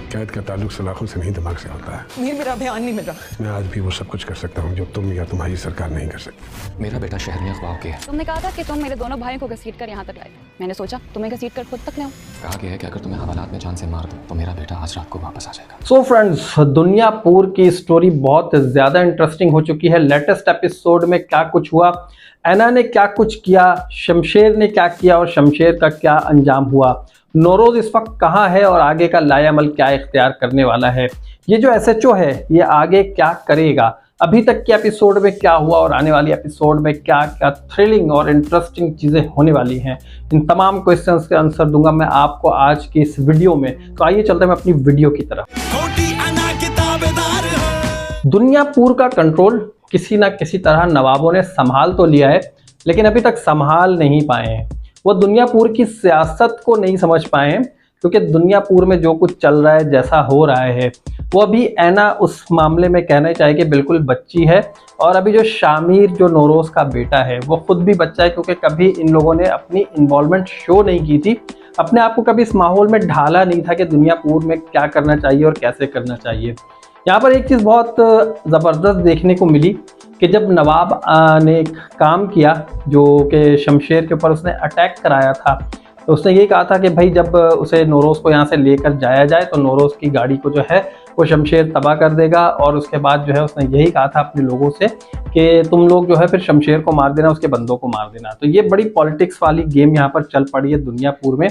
कैद का ताल्लुक सलाखों से नहीं, दिमाग से होता है। मेरा बयान नहीं मिल रहा। मैं आज भी वो सब कुछ कर सकता हूँ जो तुम या तुम्हारी सरकार नहीं कर सकती। मेरा बेटा शहर में ख्वाब के है। तुमने कहा था कि तुम मेरे दोनों भाइयों को घसीट कर यहाँ तक लाए। मैंने सोचा तुम्हें घसीट कर खुद तक ले आऊं। कहा गया है कि अगर तुम्हें हवालात में जान से मार दो तो मेरा बेटा आज रात को वापस आ जाएगा। सो फ्रेंड्स, दुनियापुर की स्टोरी बहुत ज़्यादा इंटरेस्टिंग हो चुकी है। लेटेस्ट एपिसोड में क्या कुछ हुआ, ऐना ने क्या कुछ किया, शमशेर ने क्या किया और शमशेर का क्या अंजाम हुआ, नौरोज इस वक्त कहाँ है और आगे का लायामल क्या इख्तियार करने वाला है, ये जो एसएचओ है ये आगे क्या करेगा, अभी तक के एपिसोड में क्या हुआ और आने वाली एपिसोड में क्या क्या थ्रिलिंग और इंटरेस्टिंग चीज़ें होने वाली हैं, इन तमाम क्वेश्चंस के आंसर दूंगा मैं आपको आज की इस वीडियो में। तो आइए चलते हैं अपनी वीडियो की तरफ। दुनियापुर का कंट्रोल किसी ना किसी तरह नवाबों ने संभाल तो लिया है, लेकिन अभी तक संभाल नहीं पाए हैं। वो दुनियापुर की सियासत को नहीं समझ पाए हैं, क्योंकि दुनियापुर में जो कुछ चल रहा है, जैसा हो रहा है, वो अभी ऐना उस मामले में कहना चाहिए कि बिल्कुल बच्ची है। और अभी जो शामिर, जो नौरोज का बेटा है, वो खुद भी बच्चा है, क्योंकि कभी इन लोगों ने अपनी इन्वॉल्वमेंट शो नहीं की थी, अपने आप को कभी इस माहौल में ढाला नहीं था कि दुनियापुर में क्या करना चाहिए और कैसे करना चाहिए। यहाँ पर एक चीज़ बहुत ज़बरदस्त देखने को मिली कि जब नवाब ने एक काम किया जो कि शमशेर के ऊपर उसने अटैक कराया था, तो उसने ये कहा था कि भाई जब उसे नौरोज़ को यहाँ से लेकर जाया जाए तो नौरोज़ की गाड़ी को जो है वो शमशेर तबाह कर देगा। और उसके बाद जो है उसने यही कहा था अपने लोगों से कि तुम लोग जो है फिर शमशेर को मार देना, उसके बंदों को मार देना। तो ये बड़ी पॉलिटिक्स वाली गेम यहाँ पर चल पड़ी है दुनियापुर में।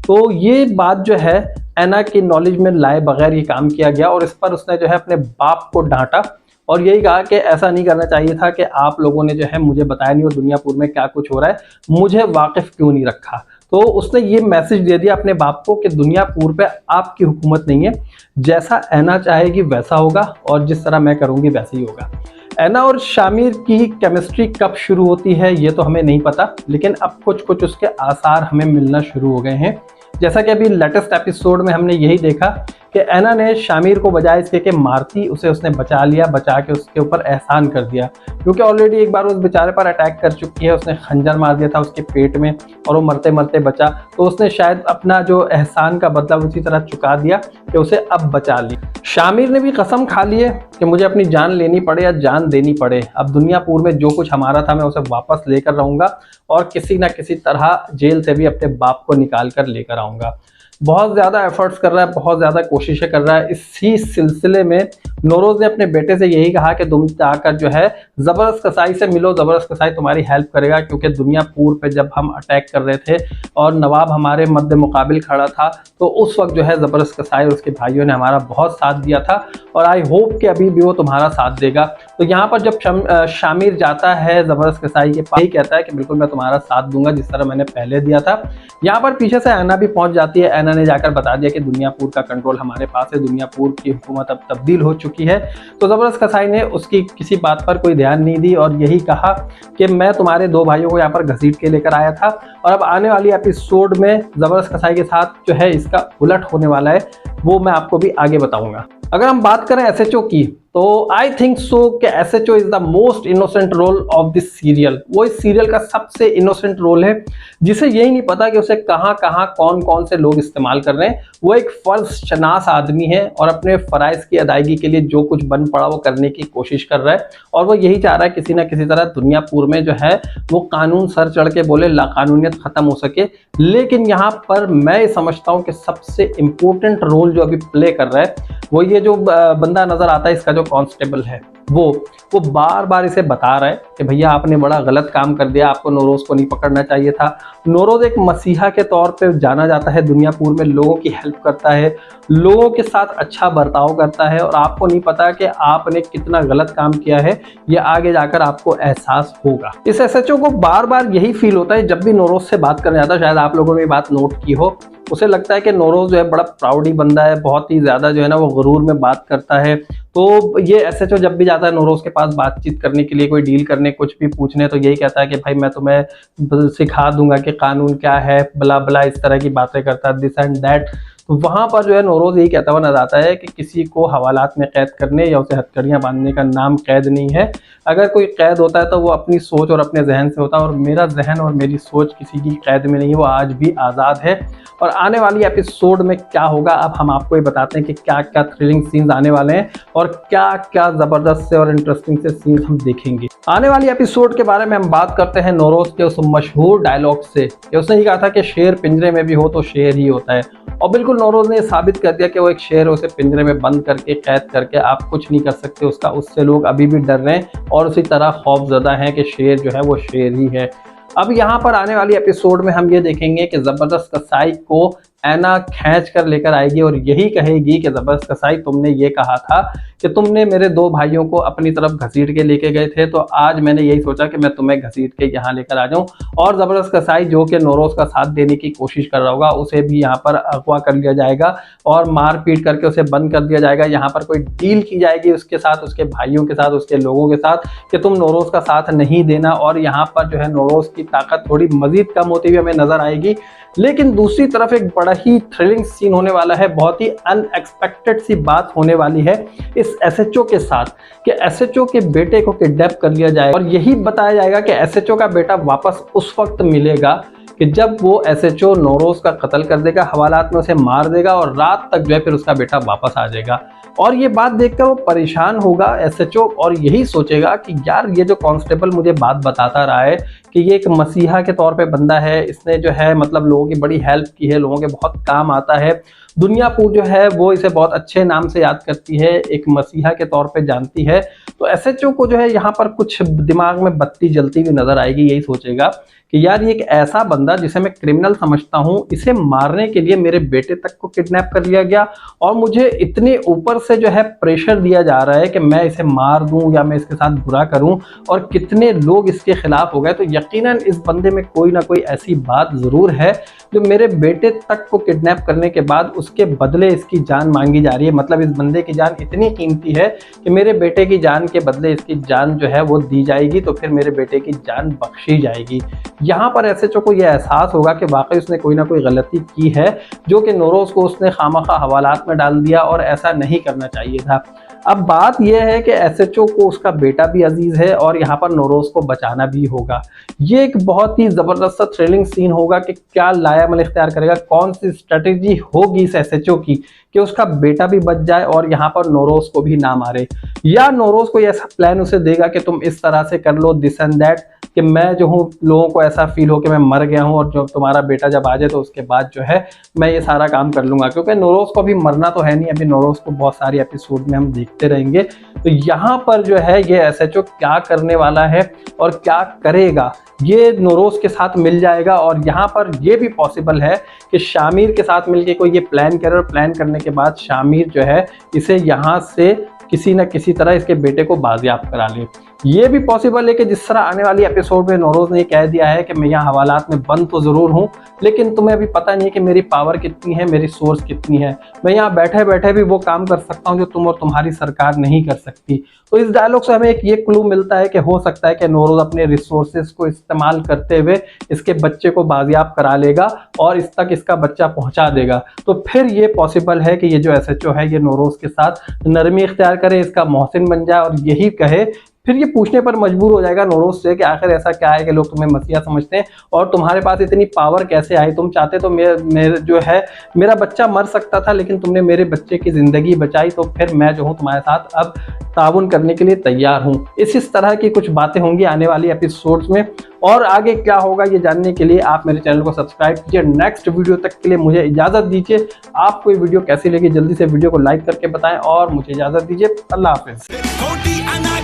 तो ये बात जो है ऐना की नॉलेज में लाए बगैर ये काम किया गया और इस पर उसने जो है अपने बाप को डांटा और यही कहा कि ऐसा नहीं करना चाहिए था कि आप लोगों ने जो है मुझे बताया नहीं और दुनियापुर में क्या कुछ हो रहा है, मुझे वाकिफ क्यों नहीं रखा। तो उसने ये मैसेज दे दिया अपने बाप को कि दुनियापुर पे आपकी हुकूमत नहीं है, जैसा ऐना चाहेगी वैसा होगा और जिस तरह मैं करूँगी वैसे ही होगा। ऐना और शामिर की केमिस्ट्री कब शुरू होती है ये तो हमें नहीं पता, लेकिन अब कुछ कुछ उसके आसार हमें मिलना शुरू हो गए हैं। जैसा कि अभी लेटेस्ट एपिसोड में हमने यही देखा कि ऐना ने शामिर को बजाय इसके कि मारती, उसे उसने बचा लिया, बचा के उसके ऊपर एहसान कर दिया, क्योंकि ऑलरेडी एक बार उस बेचारे पर अटैक कर चुकी है, उसने खंजर मार दिया था उसके पेट में और वो मरते मरते बचा। तो उसने शायद अपना जो एहसान का बदला उसी तरह चुका दिया कि उसे अब बचा ली। शामिर ने भी कसम खा ली है कि मुझे अपनी जान लेनी पड़े या जान देनी पड़े, अब दुनियापुर में जो कुछ हमारा था मैं उसे वापस लेकर रहूँगा और किसी ना किसी तरह जेल से भी अपने बाप को निकाल कर लेकर आऊँगा। बहुत ज़्यादा एफर्ट्स कर रहा है, बहुत ज़्यादा कोशिशें कर रहा है। इसी सिलसिले में नौरोज ने अपने बेटे से यही कहा कि तुम जाकर जो है ज़बरदस्त कसाई से मिलो, ज़बरदस्त कसाई तुम्हारी हेल्प करेगा, क्योंकि दुनियापुर पे जब हम अटैक कर रहे थे और नवाब हमारे मद्दे मुकाबिल खड़ा था तो उस वक्त जो है ज़बरदस्त कसाई और उसके भाइयों ने हमारा बहुत साथ दिया था और आई होप कि अभी भी वो तुम्हारा साथ देगा। तो यहाँ पर जब शामिर जाता है ज़बरदस्त कसाई के पास, ही कहता है कि बिल्कुल मैं तुम्हारा साथ दूंगा जिस तरह मैंने पहले दिया था। यहाँ पर पीछे से ऐना भी पहुँच जाती है। ऐना ने जाकर बता दिया कि दुनियापुर का कंट्रोल हमारे पास है, दुनियापुर की हुकूमत अब तब्दील हो चुकी है। तो ज़बरदस्त कसाई ने उसकी किसी बात पर कोई ध्यान नहीं दी और यही कहा कि मैं तुम्हारे दो भाइयों को यहाँ पर घसीट के लेकर आया था और अब आने वाली एपिसोड में ज़बरदस्त कसाई के साथ जो है इसका उलट होने वाला है, वो मैं आपको भी आगे बताऊंगा। अगर हम बात करें एसएचओ की, तो आई थिंक सो कि SHO is the most innocent role of this serial. वो इस सीरियल का सबसे इनोसेंट रोल है, जिसे यही नहीं पता कि उसे कहाँ कहाँ कौन कौन से लोग इस्तेमाल कर रहे हैं। वो एक फर्ज शनास आदमी है और अपने फ़राइज़ की अदायगी के लिए जो कुछ बन पड़ा वो करने की कोशिश कर रहा है और वो यही चाह रहा है किसी ना किसी तरह दुनियापुर में जो है वो कानून सर चढ़ के बोले, लाकानूनियत ख़त्म हो सके। लेकिन यहाँ पर मैं समझता हूँ कि सबसे इम्पोर्टेंट रोल जो अभी प्ले कर रहा है वो ये जो बंदा नज़र आता है, इसका जो कांस्टेबल है, वो बार बार इसे बता रहा है कि भैया आपने बड़ा गलत काम कर दिया, आपको नौरोज को नहीं पकड़ना चाहिए था। नौरोज एक मसीहा के तौर पे जाना जाता है, दुनियापुर में लोगों की हेल्प करता है, लोगों के साथ अच्छा बर्ताव करता है और आपको नहीं पता कि आपने कितना गलत काम किया है, ये आगे जाकर आपको एहसास होगा। इस एसएचओ को बार बार यही फील होता है जब भी नौरोज से बात करने जाता है, शायद आप लोगों ने ये बात नोट की हो, उसे लगता है कि नौरोज जो है बड़ा प्राउडी बंदा है, बहुत ही ज़्यादा जो है ना वो गुरूर में बात करता है। तो ये एसएचओ जब भी जाता है नौरोज के पास बातचीत करने के लिए, कोई डील करने, कुछ भी पूछने, तो यही कहता है कि भाई मैं तुम्हें सिखा दूंगा कि कानून क्या है, बला बला, इस तरह की बातें करता है, दिस एंड दैट। तो वहाँ पर जो है नौरोज़ यही कहता हुआ नजर आता है कि किसी को हवालात में कैद करने या उसे हथकड़ियाँ बांधने का नाम कैद नहीं है। अगर कोई कैद होता है तो वो अपनी सोच और अपने जहन से होता है, और मेरा जहन और मेरी सोच किसी की कैद में नहीं है, वो आज भी आज़ाद है। और आने वाली एपिसोड में क्या होगा अब हम आपको ये बताते हैं कि क्या क्या थ्रिलिंग सीन्स आने वाले हैं और क्या क्या ज़बरदस्त से और इंटरेस्टिंग से सीन्स हम देखेंगे। आने वाली एपिसोड के बारे में हम बात करते हैं नौरोज़ के उस मशहूर डायलॉग से कि उसने ही कहा था कि शेर पिंजरे में भी हो तो शेर ही होता है, और बिल्कुल नौरोज़ ने साबित कर दिया कि वो एक शेर, उसे पिंजरे में बंद करके कैद करके आप कुछ नहीं कर सकते उसका। उससे लोग अभी भी डर रहे हैं और उसी तरह खौफजदा हैं कि शेर जो है वो शेर ही है। अब यहाँ पर आने वाली एपिसोड में हम ये देखेंगे कि ज़बरदस्त कसाई को ऐना खींच कर लेकर आएगी और यही कहेगी कि ज़बरदस्त कसाई तुमने ये कहा था कि तुमने मेरे दो भाइयों को अपनी तरफ घसीट के लेके गए थे, तो आज मैंने यही सोचा कि मैं तुम्हें घसीट के यहाँ लेकर आ जाऊँ। और ज़बरदस्त कसाई जो कि नौरोज़ का साथ देने की कोशिश कर रहा होगा उसे भी यहाँ पर अगवा कर लिया जाएगा और मार पीट करके उसे बंद कर दिया जाएगा। यहाँ पर कोई डील की जाएगी उसके साथ, उसके भाइयों के साथ, उसके लोगों के साथ कि तुम नौरोज़ का साथ नहीं देना, और यहाँ पर जो है नौरोज़ की ताकत थोड़ी मज़ीद कम होती हुई हमें नज़र आएगी। लेकिन दूसरी तरफ एक बड़ा ही थ्रिलिंग सीन होने वाला है, बहुत ही अनएक्सपेक्टेड सी बात होने वाली है इस एसएचओ के साथ कि एसएचओ के बेटे को किडनैप कर लिया जाएगा और यही बताया जाएगा कि एसएचओ का बेटा वापस उस वक्त मिलेगा कि जब वो एसएचओ नौरोज़ का कत्ल कर देगा, हवालात में उसे मार देगा और रात तक जो है फिर उसका बेटा वापस आ जाएगा। और ये बात देखकर वो परेशान होगा एसएचओ और यही सोचेगा कि यार ये जो कांस्टेबल मुझे बात बताता रहा है कि ये एक मसीहा के तौर पे बंदा है, इसने जो है मतलब लोगों की बड़ी हेल्प की है, लोगों के बहुत काम आता है, दुनिया पूरी जो है वो इसे बहुत अच्छे नाम से याद करती है, एक मसीहा के तौर पे जानती है। तो एसएचओ को जो है यहाँ पर कुछ दिमाग में बत्ती जलती हुई नजर आएगी, यही सोचेगा कि यार ये एक ऐसा बंदा जिसे मैं क्रिमिनल समझता हूँ, इसे मारने के लिए मेरे बेटे तक को किडनैप कर लिया गया और मुझे इतने ऊपर से जो है प्रेशर दिया जा रहा है कि मैं इसे मार दूं या मैं इसके साथ बुरा करूं, और कितने लोग इसके खिलाफ हो गए। तो यकीनन इस बंदे में कोई ना कोई ऐसी बात ज़रूर है जो मेरे बेटे तक को किडनैप करने के बाद उसके बदले इसकी जान मांगी जा रही है। मतलब इस बंदे की जान इतनी कीमती है कि मेरे बेटे की जान के बदले इसकी जान जो है वो दी जाएगी, तो फिर मेरे बेटे की जान बख्शी जाएगी। यहाँ पर एसएचओ को यह एहसास होगा कि वाकई उसने कोई ना कोई गलती की है जो कि नौरोज़ को उसने खामखा हवालात में डाल दिया और ऐसा नहीं करना चाहिए था। अब बात यह है कि एसएचओ को उसका बेटा भी अजीज है और यहाँ पर नौरोज़ को बचाना भी होगा। ये एक बहुत ही ज़बरदस्त थ्रिलिंग सीन होगा कि क्या लायामल इख्तियार करेगा, कौन सी स्ट्रेटेजी होगी इस एसएचओ की कि उसका बेटा भी बच जाए और यहाँ पर नौरोज़ को भी ना मारे, या नौरोज़ को ऐसा प्लान उसे देगा कि तुम इस तरह से कर लो दिस एंड दैट कि मैं जो हूँ लोगों को ऐसा फील हो कि मैं मर गया हूँ और जो तुम्हारा बेटा जब आ जाए तो उसके बाद जो है मैं ये सारा काम कर लूँगा। क्योंकि नौरोज़ को अभी मरना तो है नहीं, अभी नौरोज़ को बहुत सारी एपिसोड में हम देखते रहेंगे। तो यहाँ पर जो है ये एसएचओ क्या करने वाला है और क्या करेगा ये नौरोज़ के साथ मिल जाएगा। और यहाँ पर ये भी पॉसिबल है कि शामिर के साथ मिलके कोई ये प्लान करे और प्लान करने के बाद शामिर जो है इसे यहाँ से किसी न किसी तरह इसके बेटे को बाजियाब करा ले। ये भी पॉसिबल है कि जिस तरह आने वाली एपिसोड में नौरोज़ ने कह दिया है कि मैं यहाँ हवालात में बंद तो ज़रूर हूँ, लेकिन तुम्हें अभी पता नहीं है कि मेरी पावर कितनी है, मेरी सोर्स कितनी है, मैं यहाँ बैठे बैठे भी वो काम कर सकता हूँ जो तुम और तुम्हारी सरकार नहीं कर सकती। तो इस डायलॉग से हमें एक ये क्लू मिलता है कि हो सकता है कि नौरोज़ अपने रिसोर्सेज को इस्तेमाल करते हुए इसके बच्चे को बाजियाब करा लेगा और इस तक इसका बच्चा पहुँचा देगा। तो फिर ये पॉसिबल है कि ये जो एसएचओ है ये नौरोज़ के साथ नरमी इख्तियार करे, इसका मोहसिन बन जाए और यही कहे। फिर ये पूछने पर मजबूर हो जाएगा नौरोज़ से कि आखिर ऐसा क्या है कि लोग तुम्हें मसीहा समझते हैं और तुम्हारे पास इतनी पावर कैसे आई, तुम चाहते तो मेरे जो है मेरा बच्चा मर सकता था लेकिन तुमने मेरे बच्चे की ज़िंदगी बचाई, तो फिर मैं जो हूँ तुम्हारे साथ अब ताउन करने के लिए तैयार हूँ। इस तरह की कुछ बातें होंगी आने वाली एपिसोड्स में, और आगे क्या होगा ये जानने के लिए आप मेरे चैनल को सब्सक्राइब कीजिए। नेक्स्ट वीडियो तक के लिए मुझे इजाज़त दीजिए। आपको ये वीडियो कैसी लगी जल्दी से वीडियो को लाइक करके बताएं और मुझे इजाज़त दीजिए। अल्लाह हाफिज़।